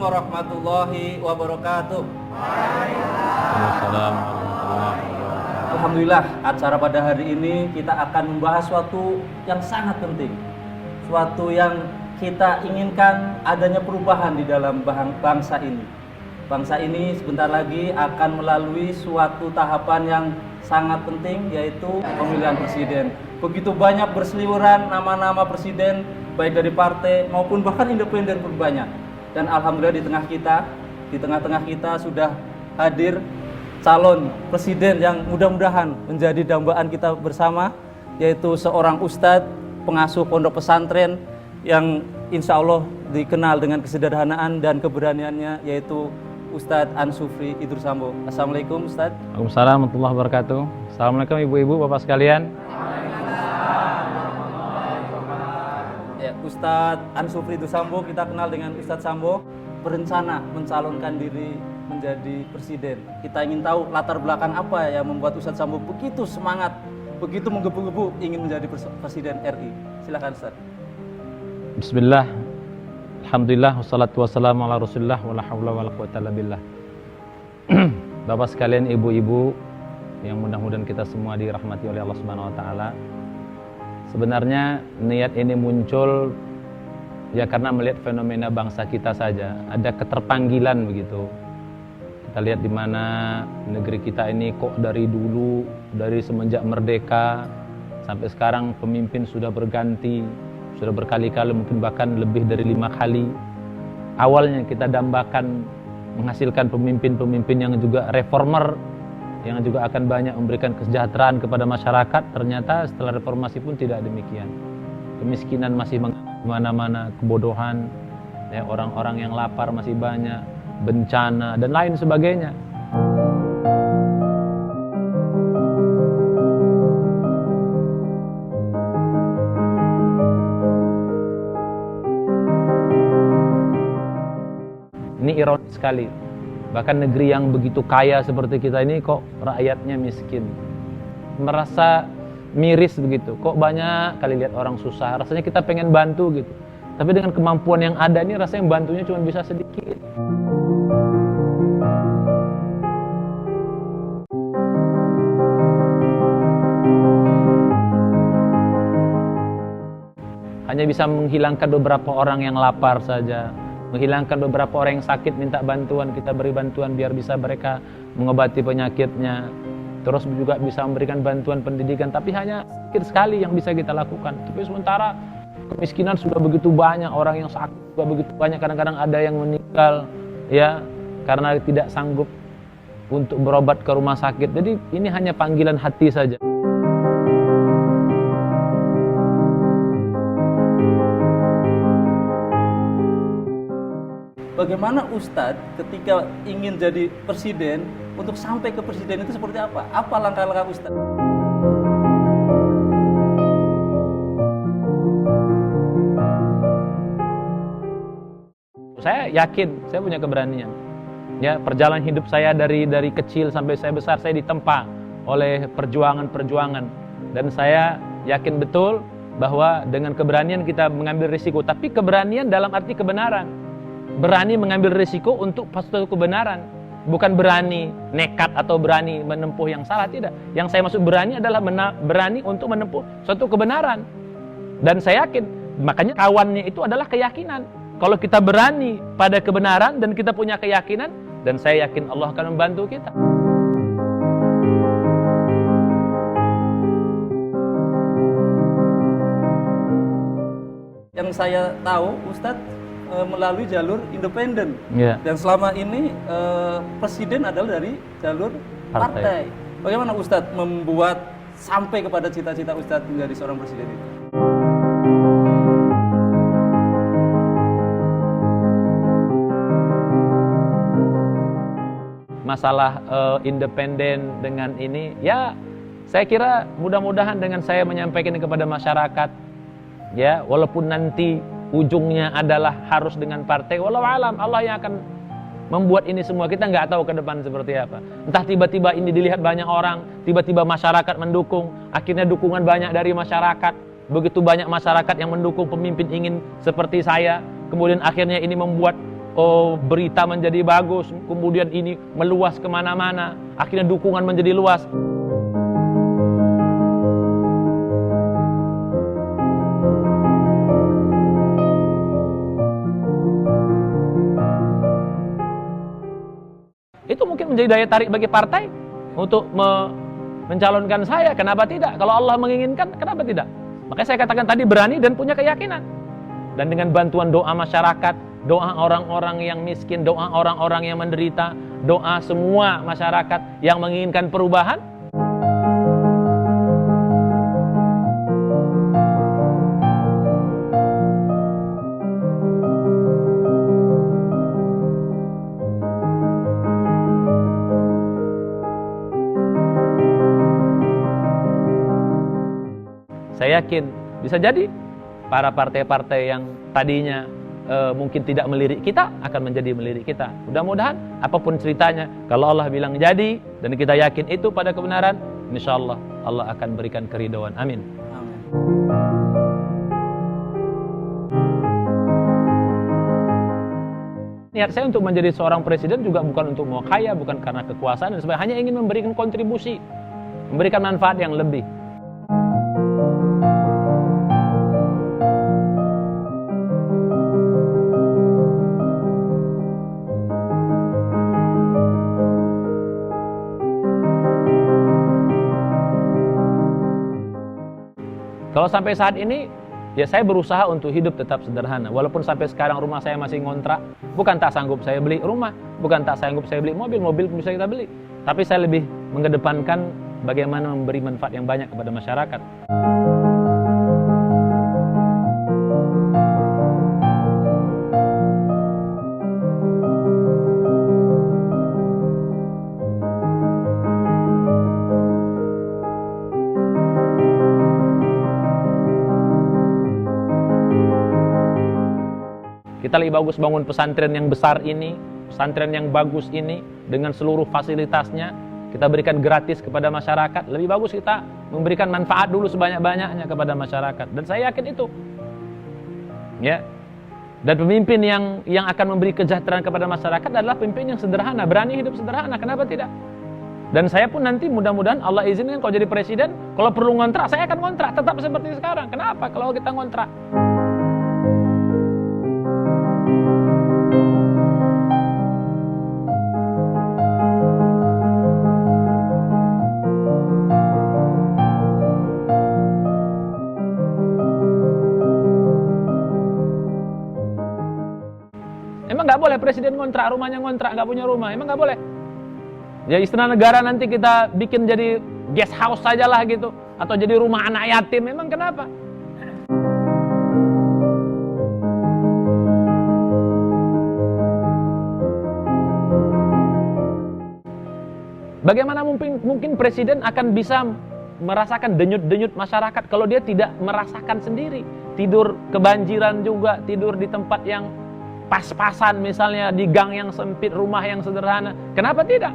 warahmatullahi wabarakatuh. Waalaikumsalam warahmatullahi wabarakatuh. Alhamdulillah, acara pada hari ini kita akan membahas suatu yang sangat penting, suatu yang kita inginkan adanya perubahan di dalam bangsa ini. Bangsa ini sebentar lagi akan melalui suatu tahapan yang sangat penting, yaitu pemilihan presiden. Begitu banyak berseliweran nama-nama presiden, baik dari partai maupun bahkan independen pun banyak. Dan alhamdulillah di tengah-tengah kita sudah hadir calon presiden yang mudah-mudahan menjadi dambaan kita bersama, yaitu seorang ustadz pengasuh pondok pesantren yang insya Allah dikenal dengan kesederhanaan dan keberaniannya, yaitu Ustadz Ansufri Idrussambo. Assalamualaikum Ustadz. Waalaikumsalam warahmatullahi wabarakatuh. Assalamualaikum ibu-ibu, bapak sekalian. Ya, Ustadz Ansufri Idrussambo, kita kenal dengan Ustadz Sambo, berencana mencalonkan diri menjadi presiden. Kita ingin tahu latar belakang apa yang membuat Ustadz Sambo begitu semangat, begitu menggebu-gebu ingin menjadi presiden RI. Silakan Ustadz. Bismillah. Alhamdulillah, wassalatu wassalamu ala rasulillah, wala hawla wala quwwata illa billah. Bapak sekalian, ibu-ibu yang mudah-mudahan kita semua dirahmati oleh Allah Subhanahu wa taala. Sebenarnya niat ini muncul ya karena melihat fenomena bangsa kita saja, ada keterpanggilan begitu. Kita lihat di mana negeri kita ini kok dari dulu, dari semenjak merdeka sampai sekarang pemimpin sudah berganti, sudah berkali-kali, mungkin bahkan lebih dari 5 kali. Awalnya kita dambakan menghasilkan pemimpin-pemimpin yang juga reformer, yang juga akan banyak memberikan kesejahteraan kepada masyarakat. Ternyata setelah reformasi pun tidak demikian. Kemiskinan masih mana-mana, kebodohan, ya, orang-orang yang lapar masih banyak, bencana dan lain sebagainya. Ini ironis sekali. Bahkan negeri yang begitu kaya seperti kita ini kok rakyatnya miskin. Merasa miris begitu. Kok banyak kali lihat orang susah. Rasanya kita pengen bantu gitu. Tapi dengan kemampuan yang ada ini rasanya bantunya cuma bisa sedikit. Hanya bisa menghilangkan beberapa orang yang lapar saja, menghilangkan beberapa orang yang sakit minta bantuan, kita beri bantuan biar bisa mereka mengobati penyakitnya. Terus juga bisa memberikan bantuan pendidikan, tapi hanya sedikit sekali yang bisa kita lakukan. Tapi sementara kemiskinan sudah begitu banyak, orang yang sakit juga begitu banyak, kadang-kadang ada yang meninggal ya karena tidak sanggup untuk berobat ke rumah sakit. Jadi ini hanya panggilan hati saja. Bagaimana Ustadz ketika ingin jadi presiden, untuk sampai ke presiden itu seperti apa? Apa langkah-langkah Ustadz? Saya yakin, saya punya keberanian. Ya, perjalanan hidup saya dari kecil sampai saya besar, saya ditempa oleh perjuangan-perjuangan. Dan saya yakin betul bahwa dengan keberanian kita mengambil risiko. Tapi keberanian dalam arti kebenaran. Berani mengambil risiko untuk suatu kebenaran. Bukan berani nekat atau berani menempuh yang salah, tidak. Yang saya maksud berani adalah berani untuk menempuh suatu kebenaran. Dan saya yakin, makanya kawannya itu adalah keyakinan. Kalau kita berani pada kebenaran dan kita punya keyakinan, dan saya yakin Allah akan membantu kita. Yang saya tahu Ustadz melalui jalur independen, Ya. dan selama ini presiden adalah dari jalur partai. Bagaimana Ustadz membuat sampai kepada cita-cita Ustadz menjadi seorang presiden itu? Masalah independen dengan ini, ya saya kira mudah-mudahan dengan saya menyampaikan kepada masyarakat, ya walaupun nanti ujungnya adalah harus dengan partai, walau alam Allah yang akan membuat ini semua. Kita nggak tahu ke depan seperti apa. Entah tiba-tiba ini dilihat banyak orang, tiba-tiba masyarakat mendukung, akhirnya dukungan banyak dari masyarakat. Begitu banyak masyarakat yang mendukung pemimpin ingin seperti saya, kemudian akhirnya ini membuat berita menjadi bagus, kemudian ini meluas kemana-mana, akhirnya dukungan menjadi luas. Itu mungkin menjadi daya tarik bagi partai untuk mencalonkan saya. Kenapa tidak? Kalau Allah menginginkan, kenapa tidak? Makanya saya katakan tadi, berani dan punya keyakinan. Dan dengan bantuan doa masyarakat, doa orang-orang yang miskin, doa orang-orang yang menderita, doa semua masyarakat yang menginginkan perubahan, saya yakin bisa jadi para partai-partai yang tadinya mungkin tidak melirik kita akan menjadi melirik kita. Mudah-mudahan apapun ceritanya, kalau Allah bilang jadi dan kita yakin itu pada kebenaran, insyaallah Allah akan berikan keridhaan. Amin. Amin. Niat saya untuk menjadi seorang presiden juga bukan untuk mau kaya, bukan karena kekuasaan dan sebagainya, hanya ingin memberikan kontribusi, memberikan manfaat yang lebih. Kalau sampai saat ini, ya saya berusaha untuk hidup tetap sederhana. Walaupun sampai sekarang rumah saya masih ngontrak, bukan tak sanggup saya beli rumah, bukan tak sanggup saya beli mobil bisa kita beli. Tapi saya lebih mengedepankan bagaimana memberi manfaat yang banyak kepada masyarakat. Kita lebih bagus bangun pesantren yang besar ini, pesantren yang bagus ini, dengan seluruh fasilitasnya, kita berikan gratis kepada masyarakat. Lebih bagus kita memberikan manfaat dulu sebanyak-banyaknya kepada masyarakat. Dan saya yakin itu. Ya. Dan pemimpin yang akan memberi kesejahteraan kepada masyarakat adalah pemimpin yang sederhana, berani hidup sederhana. Kenapa tidak? Dan saya pun nanti mudah-mudahan Allah izinkan kalau jadi presiden, kalau perlu ngontrak, saya akan ngontrak tetap seperti sekarang. Kenapa? Kalau kita ngontrak. Emang nggak boleh presiden ngontrak, rumahnya ngontrak, nggak punya rumah, emang nggak boleh? Ya istana negara nanti kita bikin jadi guest house sajalah gitu, atau jadi rumah anak yatim, emang kenapa? Bagaimana mungkin presiden akan bisa merasakan denyut-denyut masyarakat kalau dia tidak merasakan sendiri? Tidur kebanjiran juga, tidur di tempat yang pas-pasan, misalnya di gang yang sempit, rumah yang sederhana. Kenapa tidak?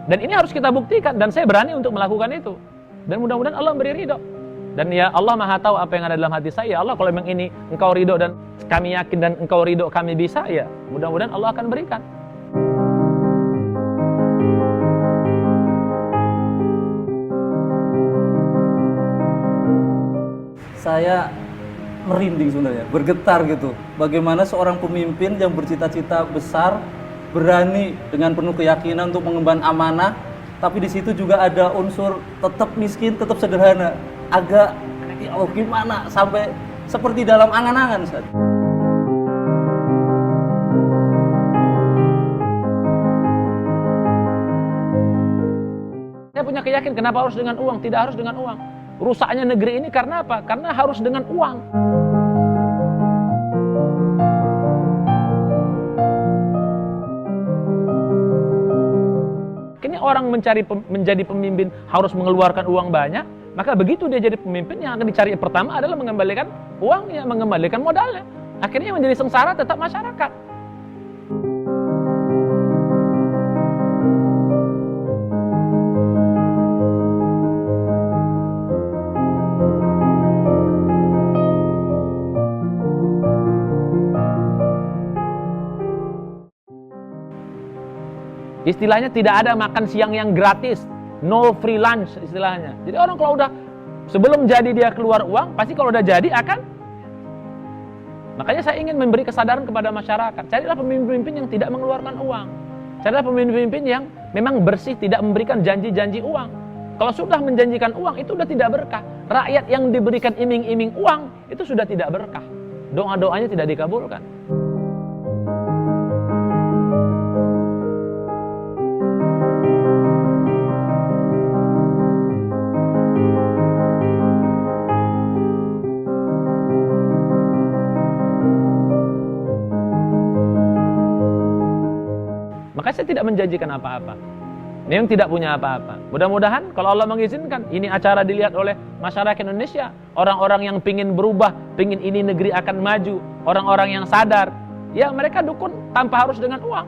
Dan ini harus kita buktikan, dan saya berani untuk melakukan itu. Dan mudah-mudahan Allah beri ridho. Dan ya Allah Maha tahu apa yang ada dalam hati saya. Allah, kalau memang ini Engkau ridho dan kami yakin dan Engkau ridho kami bisa, ya mudah-mudahan Allah akan berikan. Saya merinding sebenarnya, bergetar gitu. Bagaimana seorang pemimpin yang bercita-cita besar, berani dengan penuh keyakinan untuk mengemban amanah, tapi di situ juga ada unsur tetap miskin, tetap sederhana. Agak, ya Allah, gimana sampai seperti dalam angan-angan, Ustaz. Saya punya keyakinan, kenapa harus dengan uang? Tidak harus dengan uang. Rusaknya negeri ini karena apa? Karena harus dengan uang. Kini orang menjadi pemimpin harus mengeluarkan uang banyak, maka begitu dia jadi pemimpin, yang akan dicari pertama adalah mengembalikan uangnya, mengembalikan modalnya. Akhirnya menjadi sengsara tetap masyarakat. Istilahnya tidak ada makan siang yang gratis, no free lunch istilahnya. Jadi orang kalau udah sebelum jadi dia keluar uang, pasti kalau udah jadi akan. Makanya saya ingin memberi kesadaran kepada masyarakat. Carilah pemimpin-pemimpin yang tidak mengeluarkan uang. Carilah pemimpin-pemimpin yang memang bersih, tidak memberikan janji-janji uang. Kalau sudah menjanjikan uang, itu sudah tidak berkah. Rakyat yang diberikan iming-iming uang, itu sudah tidak berkah. Doa-doanya tidak dikabulkan. Maka saya tidak menjanjikan apa-apa. Memang tidak punya apa-apa. Mudah-mudahan kalau Allah mengizinkan, ini acara dilihat oleh masyarakat Indonesia. Orang-orang yang pingin berubah, pingin ini negeri akan maju. Orang-orang yang sadar. Ya mereka dukun tanpa harus dengan uang.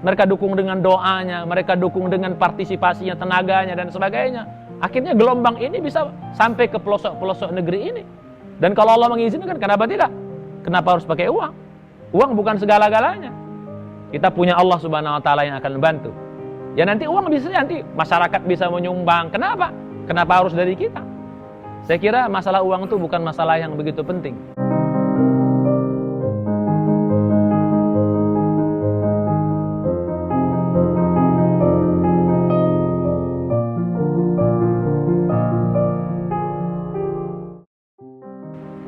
Mereka dukung dengan doanya, mereka dukung dengan partisipasinya, tenaganya, dan sebagainya. Akhirnya gelombang ini bisa sampai ke pelosok-pelosok negeri ini. Dan kalau Allah mengizinkan, kenapa tidak? Kenapa harus pakai uang? Uang bukan segala-galanya. Kita punya Allah Subhanahu wa Ta'ala yang akan membantu. Ya nanti uang bisa, nanti masyarakat bisa menyumbang. Kenapa? Kenapa harus dari kita? Saya kira masalah uang itu bukan masalah yang begitu penting.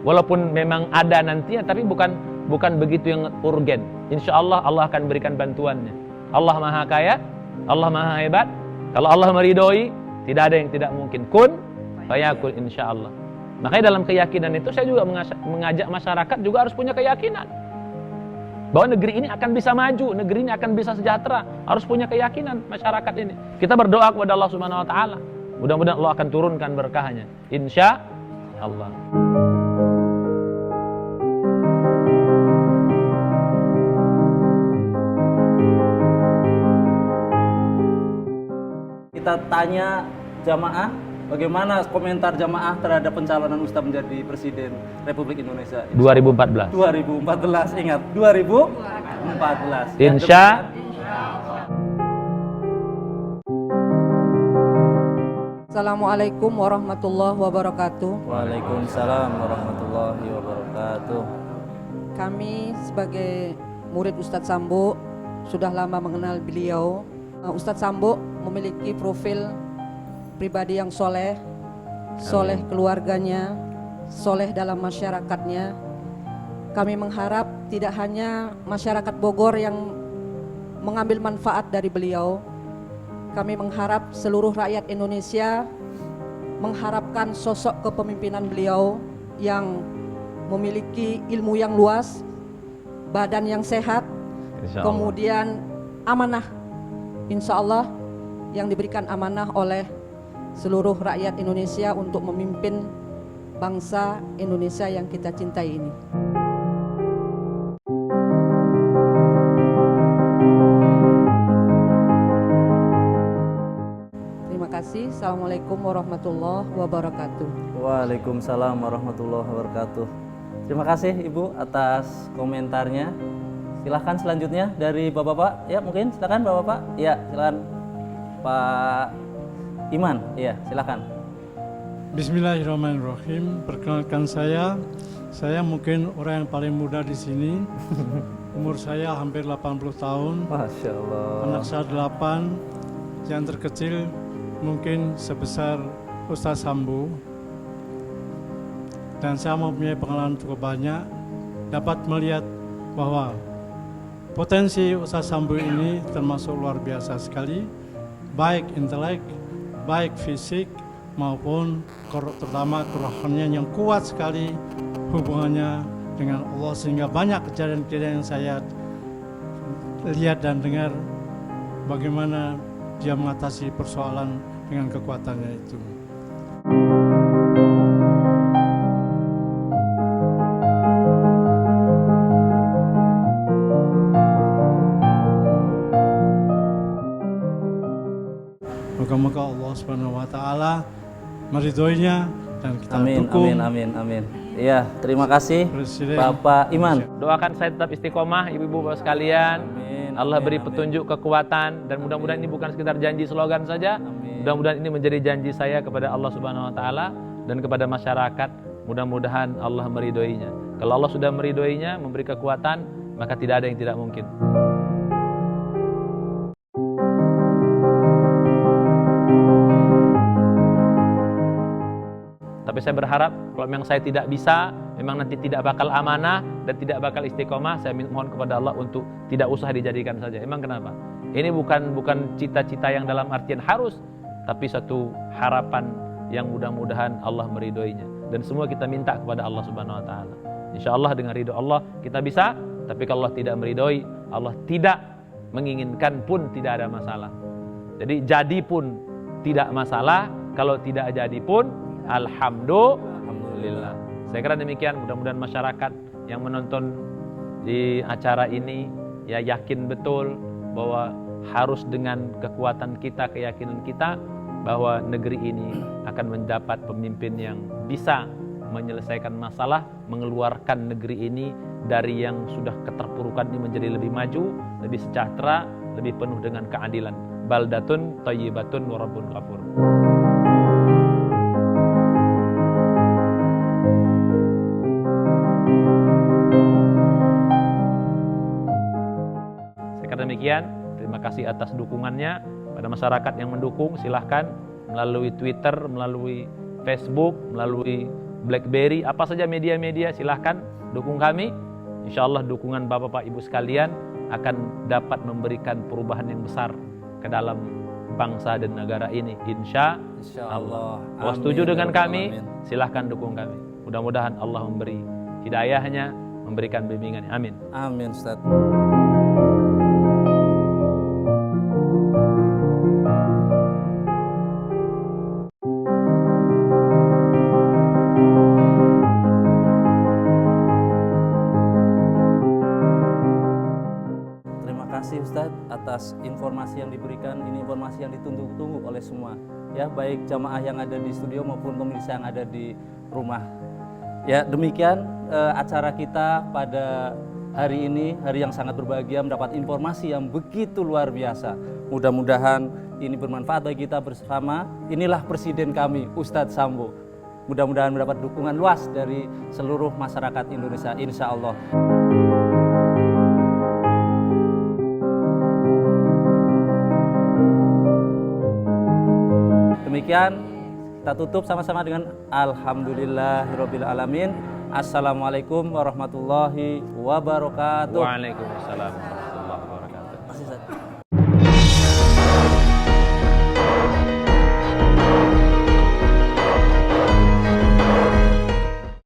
Walaupun memang ada nantinya, tapi bukan begitu yang urgen. Insya Allah Allah akan berikan bantuannya. Allah Maha Kaya, Allah Maha Hebat. Kalau Allah meridhoi, tidak ada yang tidak mungkin. Kun fayakun, insya Allah. Makanya dalam keyakinan itu saya juga mengajak masyarakat juga harus punya keyakinan bahwa negeri ini akan bisa maju, negeri ini akan bisa sejahtera. Harus punya keyakinan masyarakat ini. Kita berdoa kepada Allah Subhanahu wa Ta'ala. Mudah-mudahan Allah akan turunkan berkahnya. Insya Allah. Kita tanya jamaah, bagaimana komentar jamaah terhadap pencalonan Ustaz menjadi Presiden Republik Indonesia? 2014. 2014, ingat 2014. Insya Assalamualaikum warahmatullahi wabarakatuh. Waalaikumsalam warahmatullahi wabarakatuh. Kami sebagai murid Ustadz Sambo sudah lama mengenal beliau. Ustadz Sambo memiliki profil pribadi yang soleh keluarganya, soleh dalam masyarakatnya. Kami mengharap tidak hanya masyarakat Bogor yang mengambil manfaat dari beliau. Kami mengharap seluruh rakyat Indonesia mengharapkan sosok kepemimpinan beliau yang memiliki ilmu yang luas, badan yang sehat, kemudian amanah, insya Allah yang diberikan amanah oleh seluruh rakyat Indonesia untuk memimpin bangsa Indonesia yang kita cintai ini. Terima kasih. Assalamualaikum warahmatullahi wabarakatuh. Waalaikumsalam warahmatullahi wabarakatuh. Terima kasih Ibu atas komentarnya. Silahkan selanjutnya dari Bapak-Bapak. Ya mungkin silakan Bapak-Bapak. Ya silakan Pak Iman. Ya silakan. Bismillahirrahmanirrahim. Perkenalkan saya mungkin orang yang paling muda di sini. Umur saya hampir 80 tahun. Masya Allah. Anak saya 8. Yang terkecil mungkin sebesar Ustadz Sambo. Dan saya mempunyai pengalaman cukup banyak, dapat melihat bahwa potensi Ustadz Sambo ini termasuk luar biasa sekali, baik intelek, baik fisik maupun terutama kerohanian yang kuat sekali hubungannya dengan Allah, sehingga banyak kejadian-kejadian yang saya lihat dan dengar bagaimana dia mengatasi persoalan dengan kekuatannya itu. Moga-moga Allah Subhanahu wa Ta'ala meridhoinya dan kita Amin, dukung amin, amin, amin. Iya, terima kasih Presiden. Bapak Iman. Doakan saya tetap istiqomah, ibu-ibu bapak sekalian. Amin, Allah amin, beri amin. petunjuk, kekuatan, dan mudah-mudahan ini bukan sekedar janji slogan saja. Amin. Mudah-mudahan ini menjadi janji saya kepada Allah Subhanahu wa taala dan kepada masyarakat. Mudah-mudahan Allah meridhoinya. Kalau Allah sudah meridhoinya, memberi kekuatan, maka tidak ada yang tidak mungkin. Tapi saya berharap kalau memang saya tidak bisa, memang nanti tidak bakal amanah dan tidak bakal istiqomah, saya mohon kepada Allah untuk tidak usah dijadikan saja. Emang kenapa? Ini bukan cita-cita yang dalam artian harus, tapi satu harapan yang mudah-mudahan Allah meridhoinya. Dan semua kita minta kepada Allah Subhanahu wa taala. Insyaallah dengan ridho Allah kita bisa, tapi kalau Allah tidak meridhoi, Allah tidak menginginkan pun tidak ada masalah. Jadi jadi pun tidak masalah, kalau tidak jadi pun alhamdulillah. Saya kira demikian, mudah-mudahan masyarakat yang menonton di acara ini ya yakin betul bahwa harus dengan kekuatan kita, keyakinan kita bahwa negeri ini akan mendapat pemimpin yang bisa menyelesaikan masalah, mengeluarkan negeri ini dari yang sudah keterpurukan ini menjadi lebih maju, lebih sejahtera, lebih penuh dengan keadilan. Baldatun thayyibatun wa rabbun ghafur. Demikian, terima kasih atas dukungannya. Pada masyarakat yang mendukung, silahkan melalui Twitter, melalui Facebook, melalui BlackBerry, apa saja media-media, silahkan dukung kami. Insya Allah dukungan Bapak-Bapak Ibu sekalian akan dapat memberikan perubahan yang besar ke dalam bangsa dan negara ini. Insya Allah. Kalau setuju dengan kami, silahkan dukung kami. Mudah-mudahan Allah memberi hidayahnya, memberikan bimbingannya. Amin. Amin, Ustaz. Terima kasih Ustadz atas informasi yang diberikan. Ini informasi yang ditunggu-tunggu oleh semua, ya, baik jamaah yang ada di studio maupun pemirsa yang ada di rumah. Ya, demikian acara kita pada hari ini, hari yang sangat berbahagia, mendapat informasi yang begitu luar biasa. Mudah-mudahan ini bermanfaat bagi kita bersama. Inilah Presiden kami, Ustadz Sambo. Mudah-mudahan mendapat dukungan luas dari seluruh masyarakat Indonesia, insya Allah. Demikian, kita tutup sama-sama dengan Alhamdulillahirabbil alamin. Assalamualaikum warahmatullahi wabarakatuh. Waalaikumsalam warahmatullahi wabarakatuh. Masih, Ustaz.